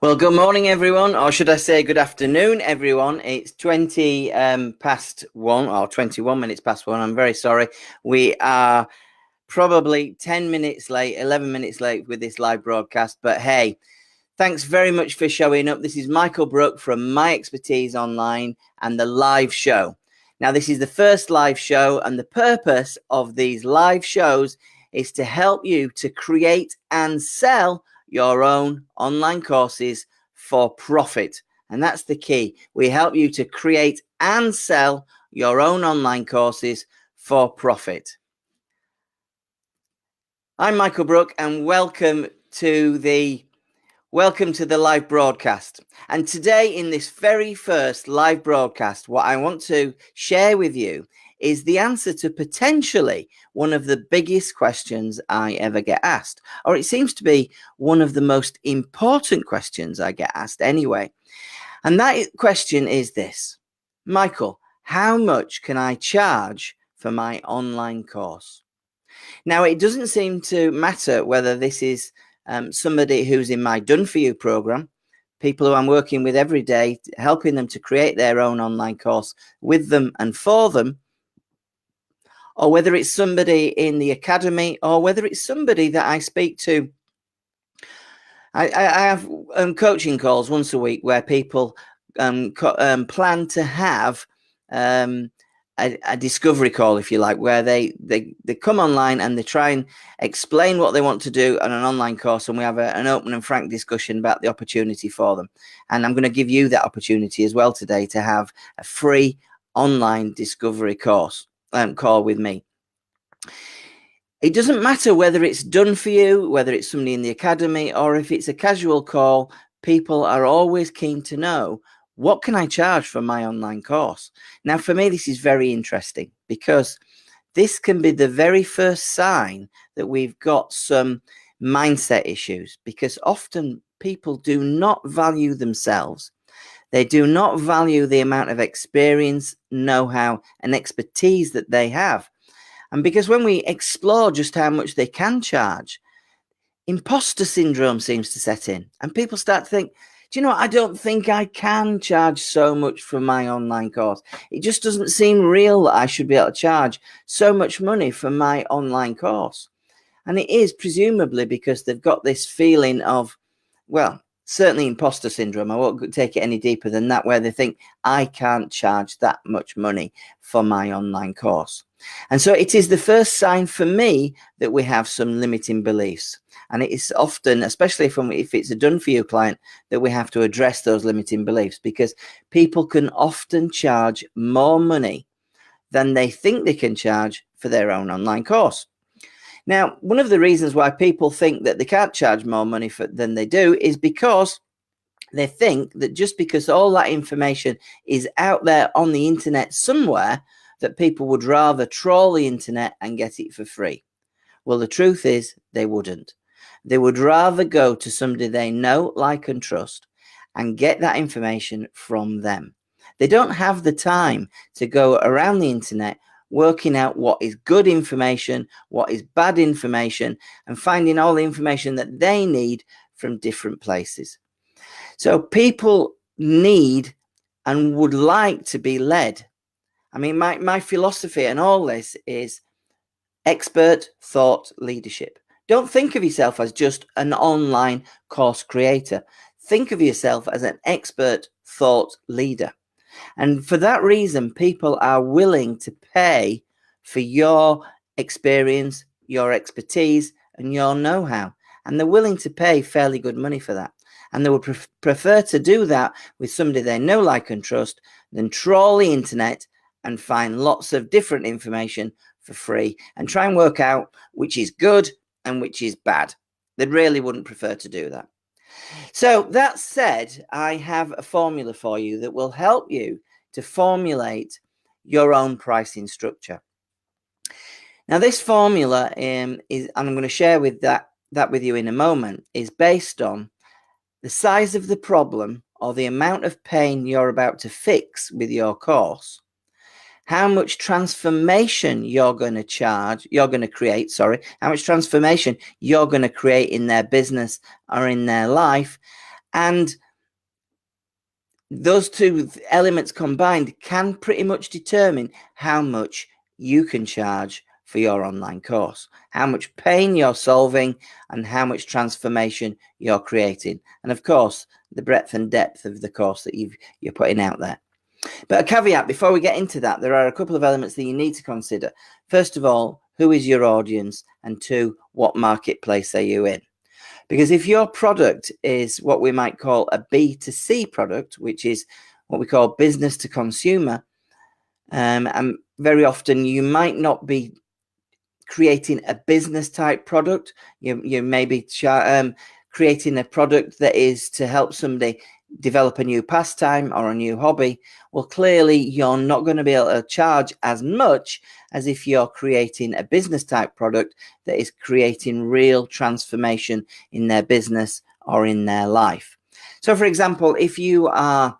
Well, good morning, everyone, or should I say good afternoon, everyone. It's 20 past 1 or 21 minutes past 1. I'm very sorry. We are probably 10 minutes late, 11 minutes late with this live broadcast. But hey, thanks very much for showing up. This is Michael Brook from My Expertise Online and the live show. Now, this is the first live show, and the purpose of these live shows is to help you to create and sell your own online courses for profit. And that's the key. We help you to create and sell your own online courses for profit. I'm Michael Brook, and welcome to the live broadcast. And today, in this very first live broadcast, what I want to share with you is the answer to potentially one of the biggest questions I ever get asked, or it seems to be one of the most important questions I get asked anyway. And that question is this: Michael, how much can I charge for my online course? Now, it doesn't seem to matter whether this is somebody who's in my Done For You program, people who I'm working with every day, helping them to create their own online course with them and for them, or whether it's somebody in the academy, or whether it's somebody that I speak to. I have coaching calls once a week where people plan to have a discovery call, if you like, where they come online and they try and explain what they want to do on an online course, and we have an open and frank discussion about the opportunity for them. And I'm going to give you that opportunity as well today to have a free online discovery course call with me. It doesn't matter whether it's Done For You, whether it's somebody in the academy, or if it's a casual call. People are always keen to know, what can I charge for my online course? Now, for me, this is very interesting, because this can be the very first sign that we've got some mindset issues, because often people do not value themselves. They do not value the amount of experience, know-how, and expertise that they have. And because when we explore just how much they can charge, imposter syndrome seems to set in, and people start to think, do you know what? I don't think I can charge so much for my online course. It just doesn't seem real that I should be able to charge so much money for my online course. And it is presumably because they've got this feeling of, well, certainly imposter syndrome. I won't take it any deeper than that, where they think, I can't charge that much money for my online course. And so it is the first sign for me that we have some limiting beliefs. And it is often, especially if it's a Done For You client, that we have to address those limiting beliefs, because people can often charge more money than they think they can charge for their own online course. Now, one of the reasons why people think that they can't charge more money than they do is because they think that just because all that information is out there on the internet somewhere, that people would rather trawl the internet and get it for free. Well, the truth is they wouldn't. They would rather go to somebody they know, like, and trust and get that information from them. They don't have the time to go around the internet working out what is good information, what is bad information, and finding all the information that they need from different places. So people need and would like to be led. I mean, my philosophy and all this is expert thought leadership. Don't think of yourself as just an online course creator. Think of yourself as an expert thought leader. And for that reason, people are willing to pay for your experience, your expertise, and your know-how. And they're willing to pay fairly good money for that. And they would prefer to do that with somebody they know, like, and trust than trawl the internet and find lots of different information for free and try and work out which is good and which is bad. They really wouldn't prefer to do that. So that said, I have a formula for you that will help you to formulate your own pricing structure. Now, this formula is, and I'm going to share with that with you in a moment, is based on the size of the problem or the amount of pain you're about to fix with your course, how much transformation you're going to create, how much transformation you're going to create in their business or in their life, And those two elements combined can pretty much determine how much you can charge for your online course, how much pain you're solving, and how much transformation you're creating. And of course, the breadth and depth of the course that you're putting out there. But a caveat before we get into that, there are a couple of elements that you need to consider. First of all, who is your audience? And two, what marketplace are you in? Because if your product is what we might call a B2C product, which is what we call business to consumer, and very often you might not be creating a business type product. You may be creating a product that is to help somebody develop a new pastime or a new hobby. Well, clearly you're not going to be able to charge as much as if you're creating a business type product that is creating real transformation in their business or in their life. So for example, if you are,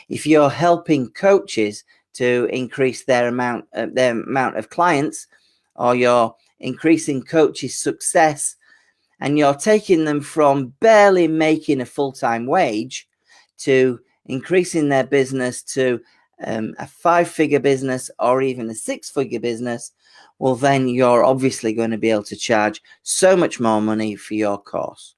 if you're helping coaches to increase their amount of clients, or you're increasing coaches' success, and you're taking them from barely making a full-time wage to increasing their business to a 5-figure business or even a 6-figure business, well, then you're obviously going to be able to charge so much more money for your course.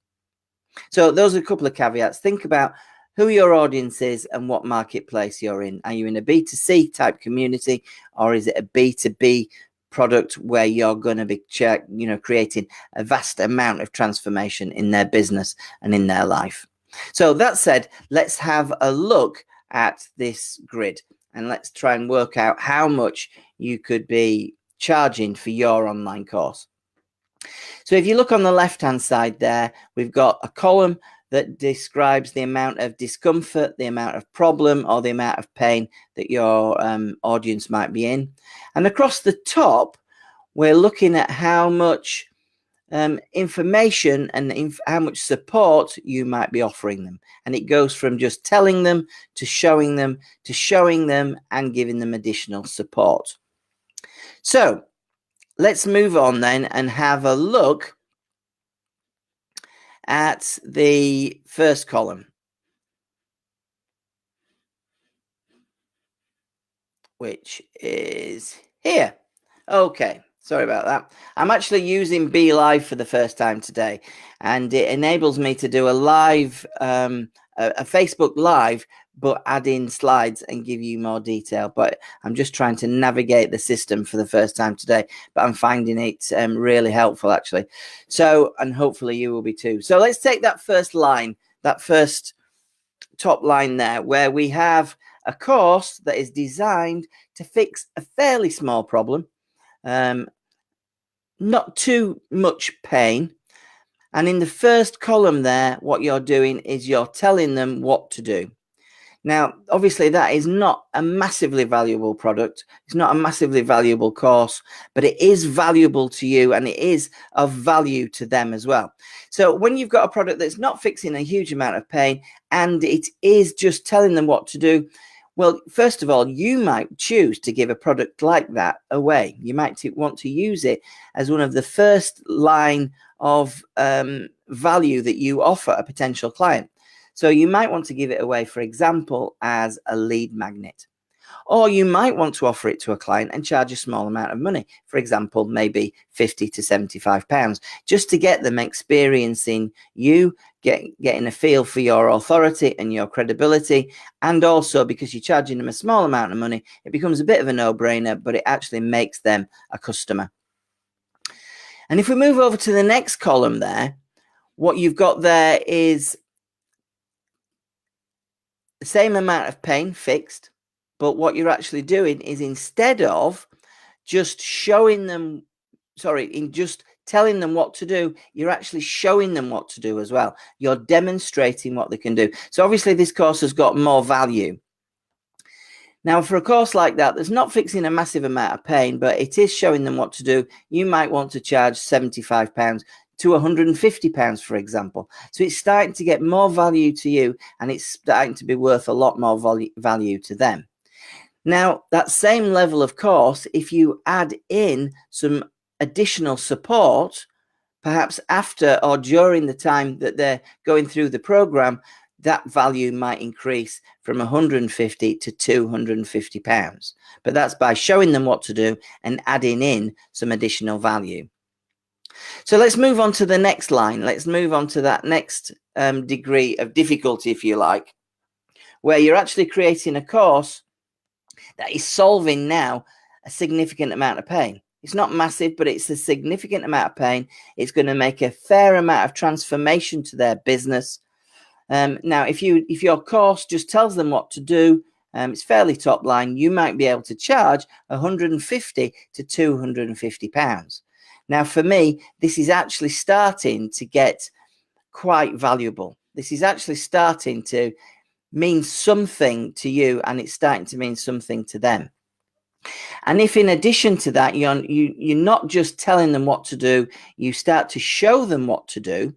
So those are a couple of caveats. Think about who your audience is and what marketplace you're in. Are you in a B2C type community, or is it a B2B product where you're going to be creating a vast amount of transformation in their business and in their life? So that said, let's have a look at this grid and let's try and work out how much you could be charging for your online course. So if you look on the left hand side there, we've got a column that describes the amount of discomfort, the amount of problem, or the amount of pain that your audience might be in. And across the top, we're looking at how much information and how much support you might be offering them. And it goes from just telling them to showing them and giving them additional support. So let's move on then and have a look at the first column, which is here. Okay, sorry about that. I'm actually using BeLive for the first time today, and it enables me to do a live, a Facebook Live, but add in slides and give you more detail. But I'm just trying to navigate the system for the first time today, but I'm finding it really helpful actually. So, and hopefully you will be too. So let's take that first line, that first top line there, where we have a course that is designed to fix a fairly small problem, not too much pain. And in the first column there, what you're doing is you're telling them what to do. Now, obviously, that is not a massively valuable product. It's not a massively valuable course, but it is valuable to you and it is of value to them as well. So when you've got a product that's not fixing a huge amount of pain and it is just telling them what to do, well, first of all, you might choose to give a product like that away. You might want to use it as one of the first line of value that you offer a potential client. So you might want to give it away, for example, as a lead magnet. Or you might want to offer it to a client and charge a small amount of money, for example, maybe £50 to £75, just to get them experiencing you, getting a feel for your authority and your credibility. And also because you're charging them a small amount of money, it becomes a bit of a no-brainer, but it actually makes them a customer. And if we move over to the next column there, what you've got there is the same amount of pain fixed, but what you're actually doing is instead of just showing them, just telling them what to do, you're actually showing them what to do as well. You're demonstrating what they can do. So obviously this course has got more value. Now, for a course like that, that's not fixing a massive amount of pain, but it is showing them what to do, you might want to charge £75 to £150, for example. So it's starting to get more value to you and it's starting to be worth a lot more value to them. Now, that same level of course, if you add in some additional support, perhaps after or during the time that they're going through the program, that value might increase from 150 to 250 pounds. But that's by showing them what to do and adding in some additional value. So let's move on to the next line. Let's move on to that next degree of difficulty, if you like, where you're actually creating a course that is solving now a significant amount of pain. It's not massive, but it's a significant amount of pain. It's going to make a fair amount of transformation to their business. Now, if your course just tells them what to do, it's fairly top line, you might be able to charge 150 to 250 pounds. Now, for me, this is actually starting to get quite valuable. This is actually starting to mean something to you, and it's starting to mean something to them. And if in addition to that, you're not just telling them what to do, you start to show them what to do.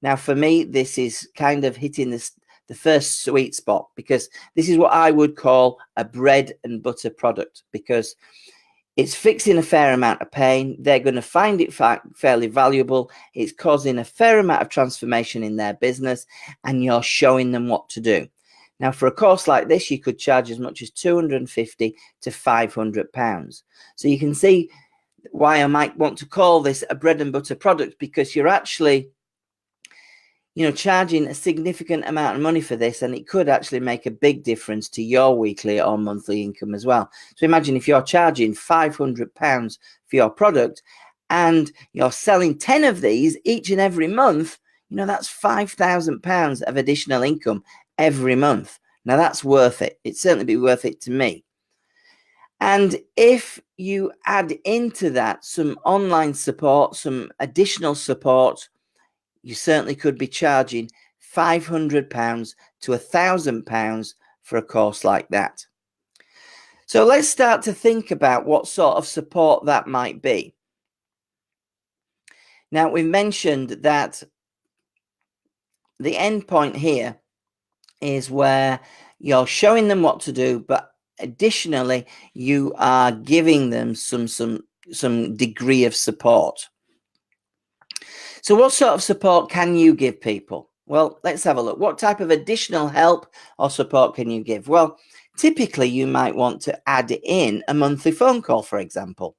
Now, for me, this is kind of hitting the first sweet spot, because this is what I would call a bread and butter product, because it's fixing a fair amount of pain. They're going to find it fairly valuable. It's causing a fair amount of transformation in their business, and you're showing them what to do. Now, for a course like this, you could charge as much as 250 to 500 pounds. So you can see why I might want to call this a bread and butter product, because you're actually, charging a significant amount of money for this, and it could actually make a big difference to your weekly or monthly income as well. So imagine if you're charging 500 pounds for your product and you're selling 10 of these each and every month, that's 5,000 pounds of additional income every month. Now, that's worth it. It'd certainly be worth it to me. And if you add into that some online support, some additional support, you certainly could be charging 500 pounds to 1,000 pounds for a course like that. So let's start to think about what sort of support that might be. Now, we've mentioned that the end point here is where you're showing them what to do, but additionally, you are giving them some degree of support. So what sort of support can you give people? Well, let's have a look. What type of additional help or support can you give? Well, typically you might want to add in a monthly phone call, for example,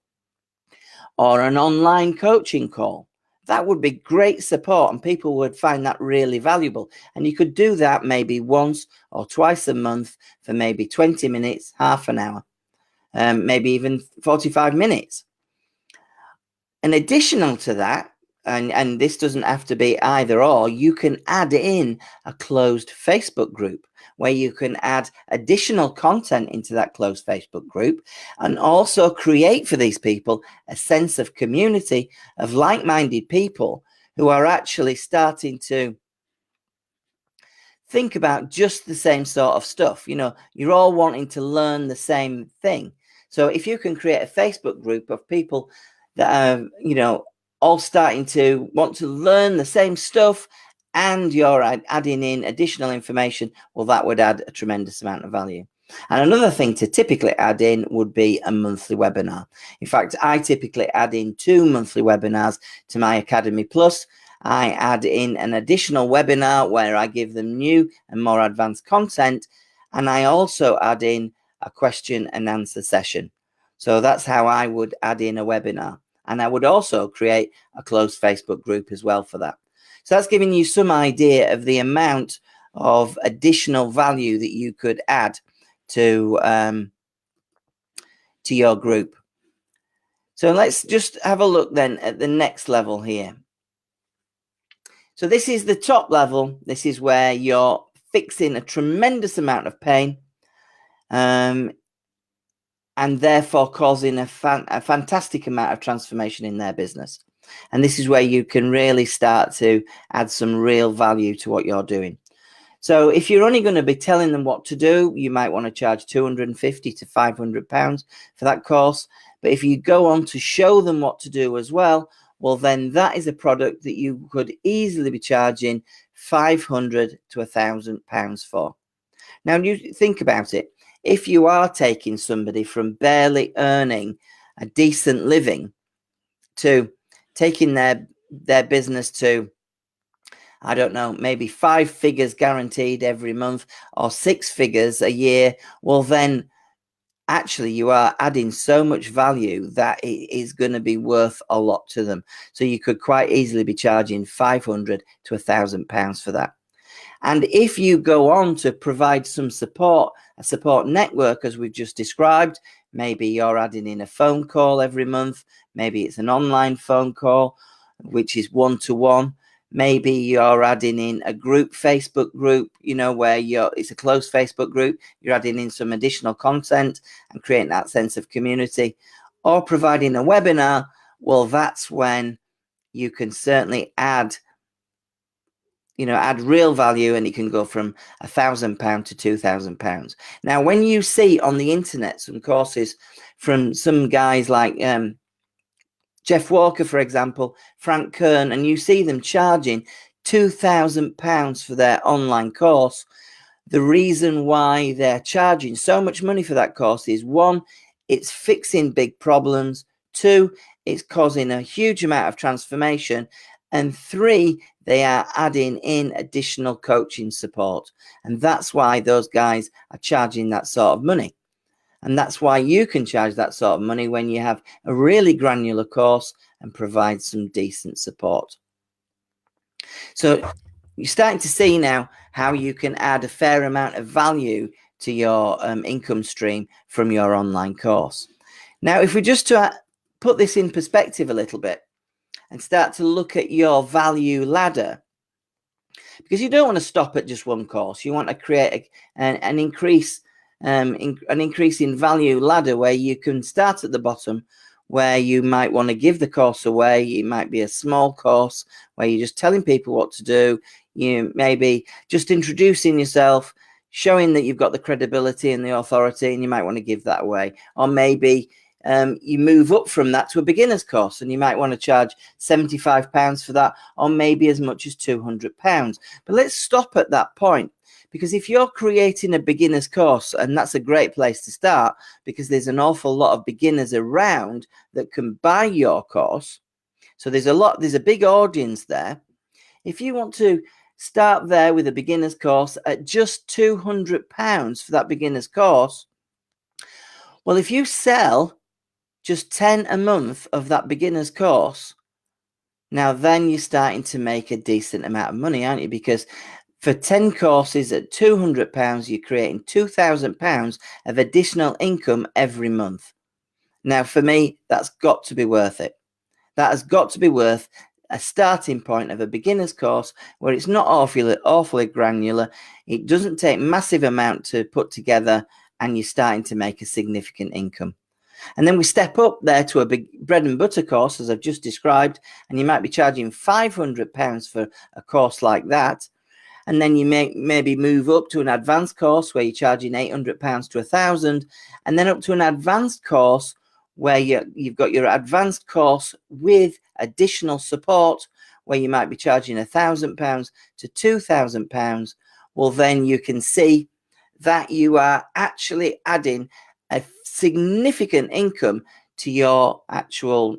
or an online coaching call. That would be great support, and people would find that really valuable. And you could do that maybe once or twice a month for maybe 20 minutes, half an hour, maybe even 45 minutes. And additional to that, and this doesn't have to be either or, you can add in a closed Facebook group where you can add additional content into that closed Facebook group, and also create for these people a sense of community of like-minded people who are actually starting to think about just the same sort of stuff. You're all wanting to learn the same thing. So if you can create a Facebook group of people that are, all starting to want to learn the same stuff, and you're adding in additional information, well, that would add a tremendous amount of value. And another thing to typically add in would be a monthly webinar. In fact, I typically add in 2 monthly webinars to my Academy Plus. I add in an additional webinar where I give them new and more advanced content, and I also add in a question and answer session. So that's how I would add in a webinar. And I would also create a closed Facebook group as well for that. So that's giving you some idea of the amount of additional value that you could add to your group. So let's just have a look then at the next level here. So this is the top level. This is where you're fixing a tremendous amount of pain, and therefore causing a fantastic amount of transformation in their business. And this is where you can really start to add some real value to what you're doing. So if you're only going to be telling them what to do, you might want to charge 250 to 500 pounds for that course. But if you go on to show them what to do as well, well, then that is a product that you could easily be charging 500 to 1,000 pounds for. Now, you think about it. If you are taking somebody from barely earning a decent living to taking their their business to, I don't know, maybe 5 figures guaranteed every month or 6 figures a year, well, then actually you are adding so much value that it is going to be worth a lot to them. So you could quite easily be charging 500 to £1,000 for that. And if you go on to provide some support, a support network, as we've just described, maybe you're adding in a phone call every month, maybe it's an online phone call, which is one-to-one. Maybe you're adding in a group, Facebook group, where it's a closed Facebook group. You're adding in some additional content and creating that sense of community, or providing a webinar. Well, that's when you can certainly add real value, and it can go from £1,000 to £2,000. Now, when you see on the internet some courses from some guys like Jeff Walker, for example, Frank Kern, and you see them charging £2,000 for their online course, the reason why they're charging so much money for that course is, 1, it's fixing big problems, 2, it's causing a huge amount of transformation, and 3, they are adding in additional coaching support. And that's why those guys are charging that sort of money. And that's why you can charge that sort of money when you have a really granular course and provide some decent support. So you're starting to see now how you can add a fair amount of value to your income stream from your online course. Now, if we just to put this in perspective a little bit and start to look at your value ladder, because you don't want to stop at just one course. You want to create an increase in value ladder where you can start at the bottom, where you might want to give the course away. It might be a small course where you're just telling people what to do. You maybe just introducing yourself, showing that you've got the credibility and the authority, and you might want to give that away. Or maybe you move up from that to a beginner's course, and you might want to charge £75 for that, or maybe as much as £200. But let's stop at that point, because if you're creating a beginner's course, and that's a great place to start, because there's an awful lot of beginners around that can buy your course. So there's a big audience there. If you want to start there with a beginner's course at just £200 for that beginner's course, well, if you sell just 10 a month of that beginner's course, now then you're starting to make a decent amount of money, aren't you? Because for 10 courses at £200, you're creating £2,000 of additional income every month. Now, for me, that's got to be worth it. That has got to be worth a starting point of a beginner's course where it's not awfully granular. It doesn't take massive amount to put together, and you're starting to make a significant income. And then we step up there to a big bread and butter course, as I've just described, and you might be charging £500 for a course like that. And then you maybe move up to an advanced course where you're charging £800 to £1,000, and then up to an advanced course where you've got your advanced course with additional support, where you might be charging £1,000 to £2,000. Well, then you can see that you are actually adding a significant income to your actual,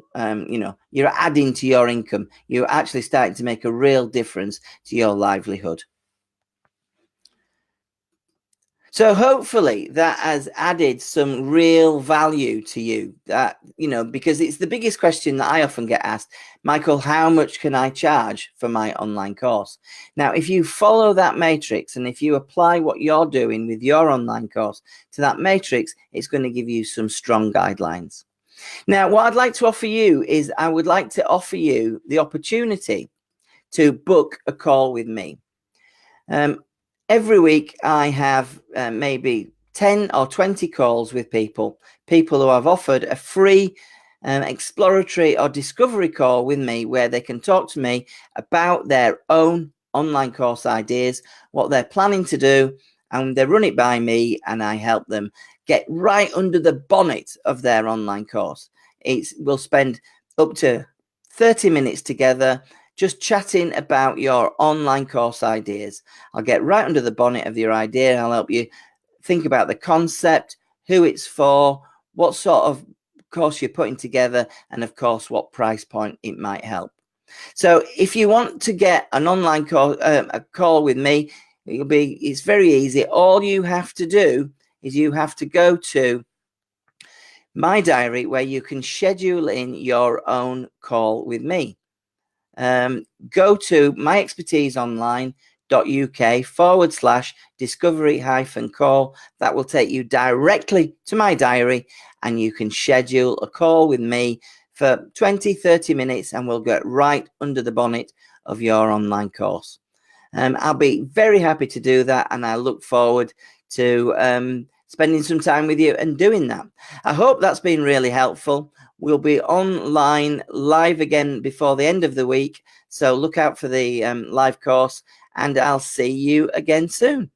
you're adding to your income. You're actually starting to make a real difference to your livelihood. So hopefully that has added some real value to you, that, because it's the biggest question that I often get asked, Michael, how much can I charge for my online course? Now, if you follow that matrix, and if you apply what you're doing with your online course to that matrix, it's going to give you some strong guidelines. Now, what I'd like to offer you is, I would like to offer you the opportunity to book a call with me. Every week I have maybe 10 or 20 calls with people who have offered a free exploratory or discovery call with me, where they can talk to me about their own online course ideas, what they're planning to do, and they run it by me, and I help them get right under the bonnet of their online course. We'll spend up to 30 minutes together just chatting about your online course ideas. I'll get right under the bonnet of your idea. I'll help you think about the concept, who it's for, what sort of course you're putting together, and of course, what price point it might help. So if you want to get an online call, a call with me, it's very easy. All you have to do is you have to go to my diary, where you can schedule in your own call with me. Go to myexpertiseonline.uk/discovery-call. That will take you directly to my diary, and you can schedule a call with me for 20-30 minutes, and we'll get right under the bonnet of your online course. I'll be very happy to do that, and I look forward to spending some time with you and doing that. I hope that's been really helpful. We'll be online live again before the end of the week, so look out for the live course, and I'll see you again soon.